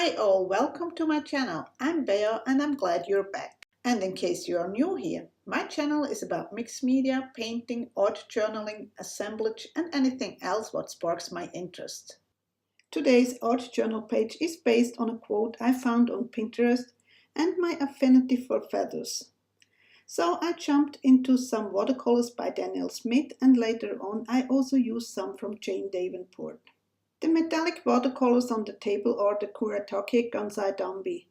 Hi all, welcome to my channel. I'm Bea and I'm glad you're back. And in case you are new here, my channel is about mixed media, painting, art journaling, assemblage and anything else what sparks my interest. Today's art journal page is based on a quote I found on Pinterest and my affinity for feathers. So I jumped into some watercolors by Daniel Smith and later on I also used some from Jane Davenport. The metallic watercolors on the table are the Kuretake Gansai Dambi,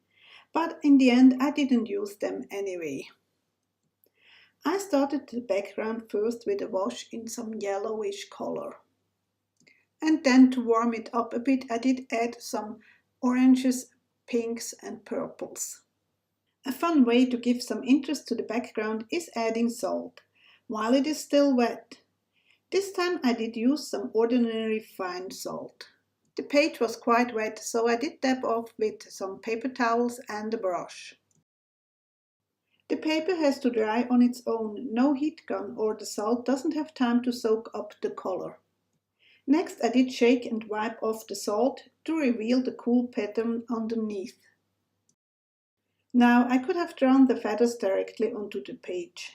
but in the end I didn't use them anyway. I started the background first with a wash in some yellowish color. And then to warm it up a bit I did add some oranges, pinks and purples. A fun way to give some interest to the background is adding salt, while it is still wet. This time I did use some ordinary fine salt. The page was quite wet, so I did dab off with some paper towels and a brush. The paper has to dry on its own, no heat gun, or the salt doesn't have time to soak up the color. Next I did shake and wipe off the salt to reveal the cool pattern underneath. Now I could have drawn the feathers directly onto the page,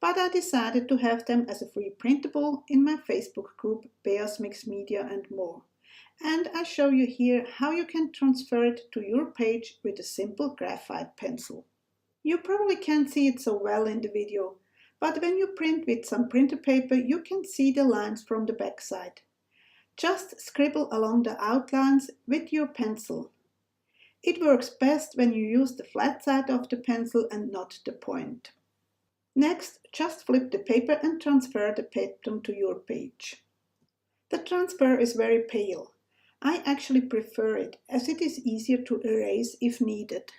but I decided to have them as a free printable in my Facebook group Bea's Mixed Media and More. And I show you here how you can transfer it to your page with a simple graphite pencil. You probably can't see it so well in the video, but when you print with some printer paper you can see the lines from the backside. Just scribble along the outlines with your pencil. It works best when you use the flat side of the pencil and not the point. Next, just flip the paper and transfer the pattern to your page. The transfer is very pale. I actually prefer it, as it is easier to erase if needed.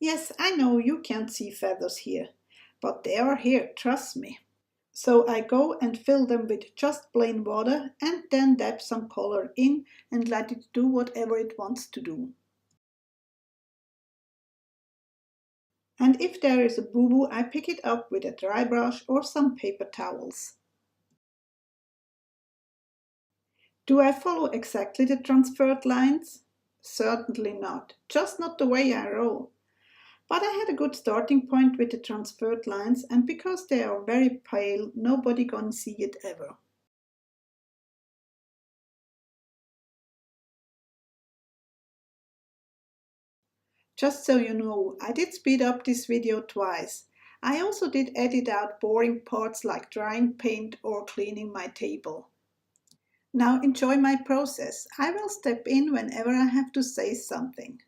Yes, I know you can't see feathers here, but they are here, trust me. So I go and fill them with just plain water and then dab some color in and let it do whatever it wants to do. And if there is a boo-boo, I pick it up with a dry brush or some paper towels. Do I follow exactly the transferred lines? Certainly not, just not the way I roll. But I had a good starting point with the transferred lines, and because they are very pale, nobody gonna see it ever. Just so you know, I did speed up this video twice. I also did edit out boring parts like drying paint or cleaning my table. Now enjoy my process. I will step in whenever I have to say something.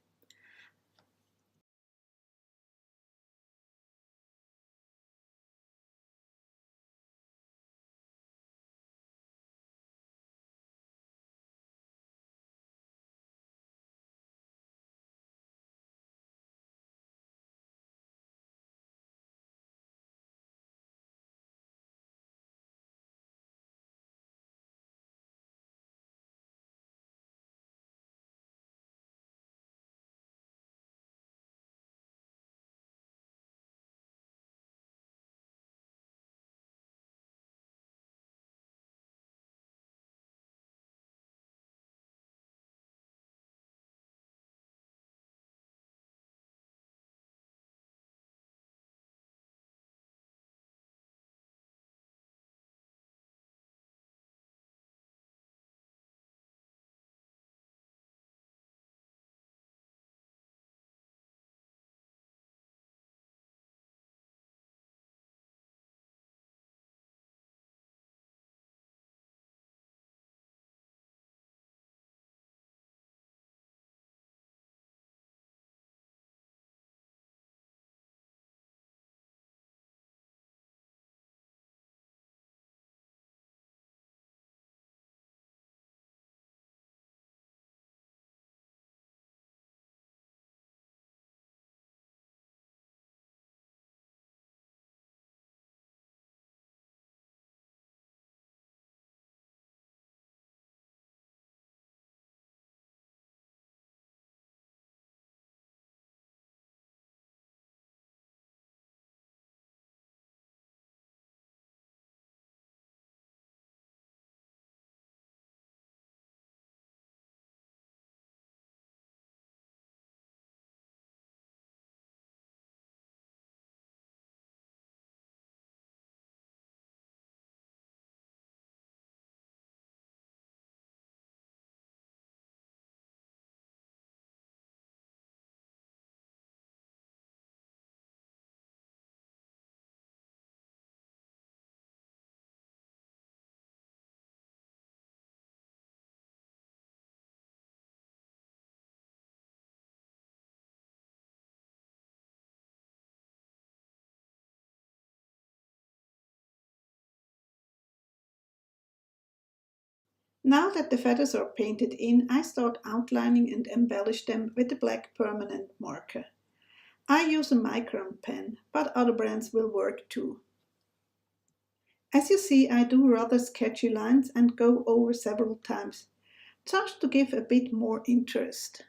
Now that the feathers are painted in, I start outlining and embellish them with the black permanent marker. I use a micron pen, but other brands will work too. As you see, I do rather sketchy lines and go over several times, just to give a bit more interest.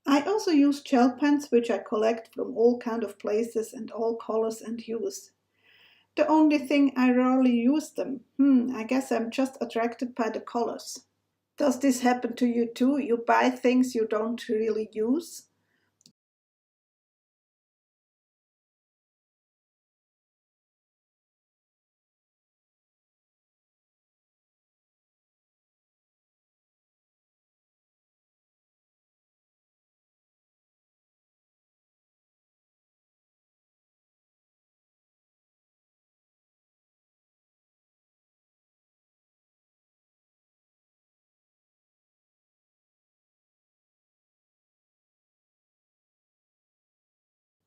I also use gel pens which I collect from all kind of places and all colors and hues. The only thing I rarely use them. I guess I'm just attracted by the colors. Does this happen to you too? You buy things you don't really use?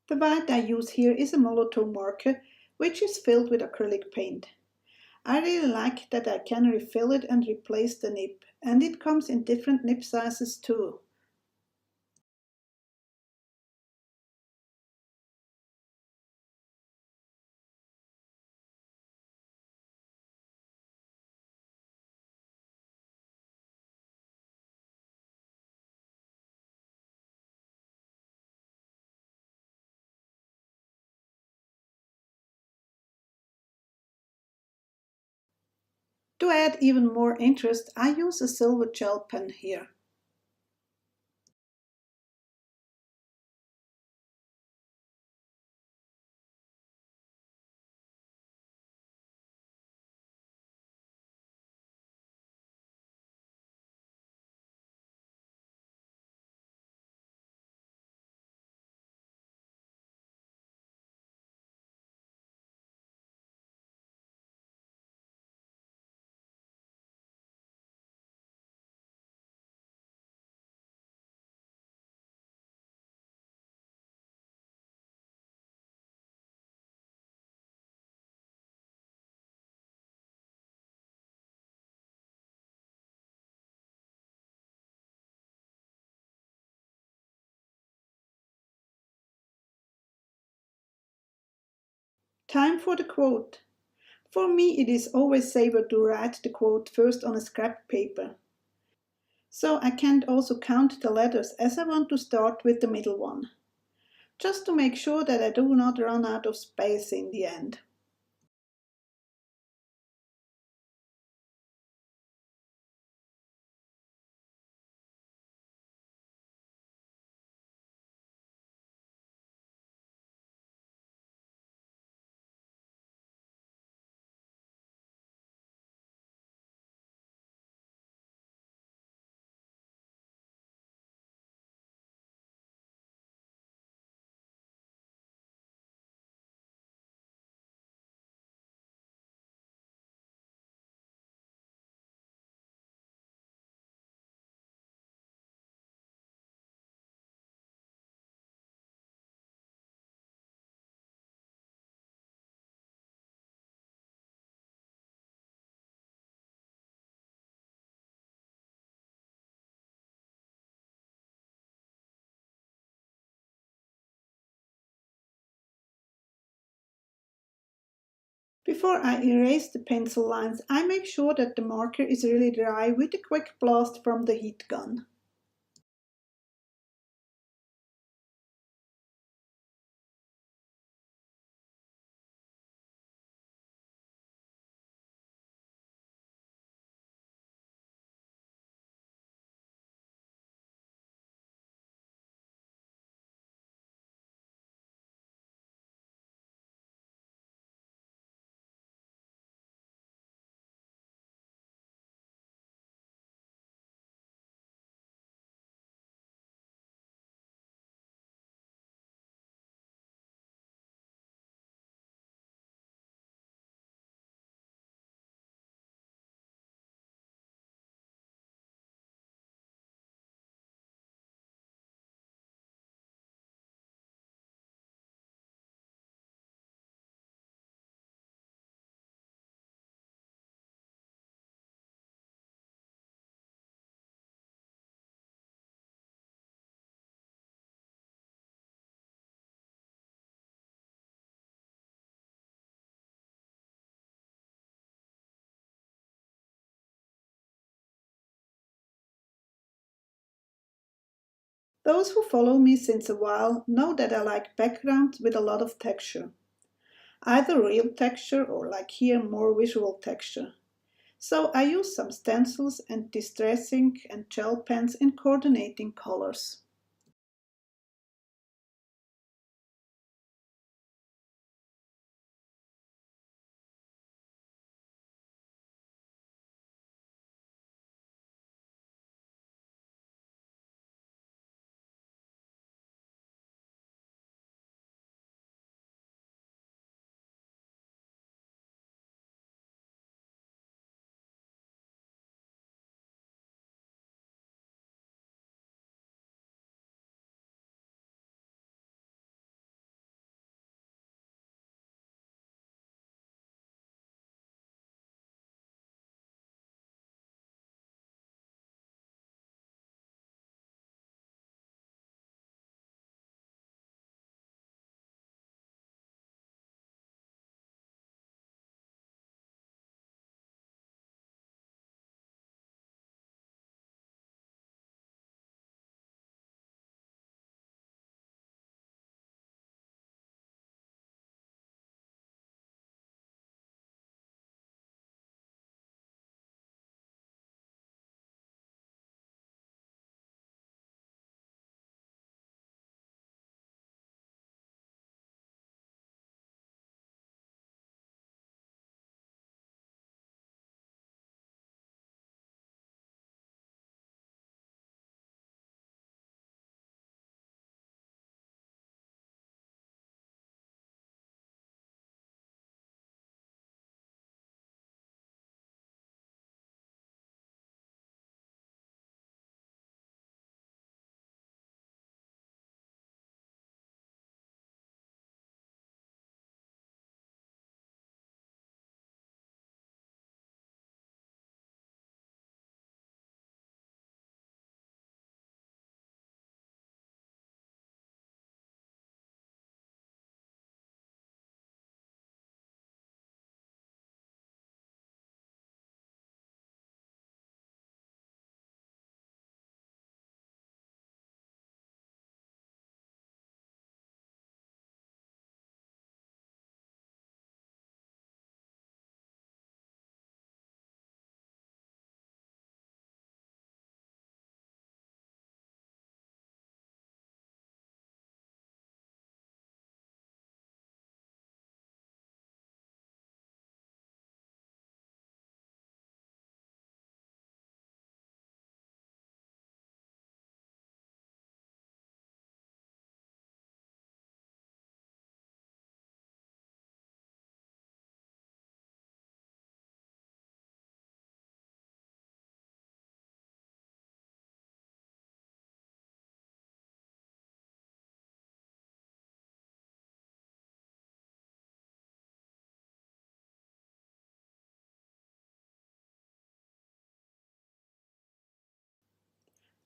The white I use here is a Molotov marker, which is filled with acrylic paint. I really like that I can refill it and replace the nib, and it comes in different nib sizes too. To add even more interest, I use a silver gel pen here. Time for the quote. For me, it is always safer to write the quote first on a scrap paper. So I can't also count the letters as I want to start with the middle one, just to make sure that I do not run out of space in the end. Before I erase the pencil lines, I make sure that the marker is really dry with a quick blast from the heat gun. Those who follow me since a while know that I like backgrounds with a lot of texture. Either real texture or, like here, more visual texture. So I use some stencils and distressing and gel pens in coordinating colors.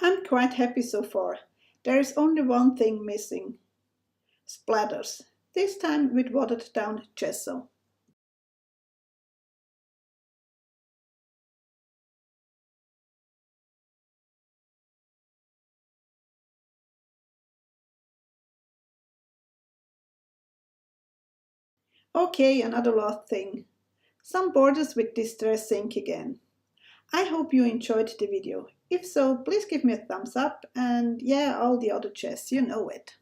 I'm quite happy so far. There is only one thing missing. Splatters. This time with watered down gesso. Okay, another last thing. Some borders with distress ink again. I hope you enjoyed the video. If so, please give me a thumbs up and yeah, all the other jazz, you know it.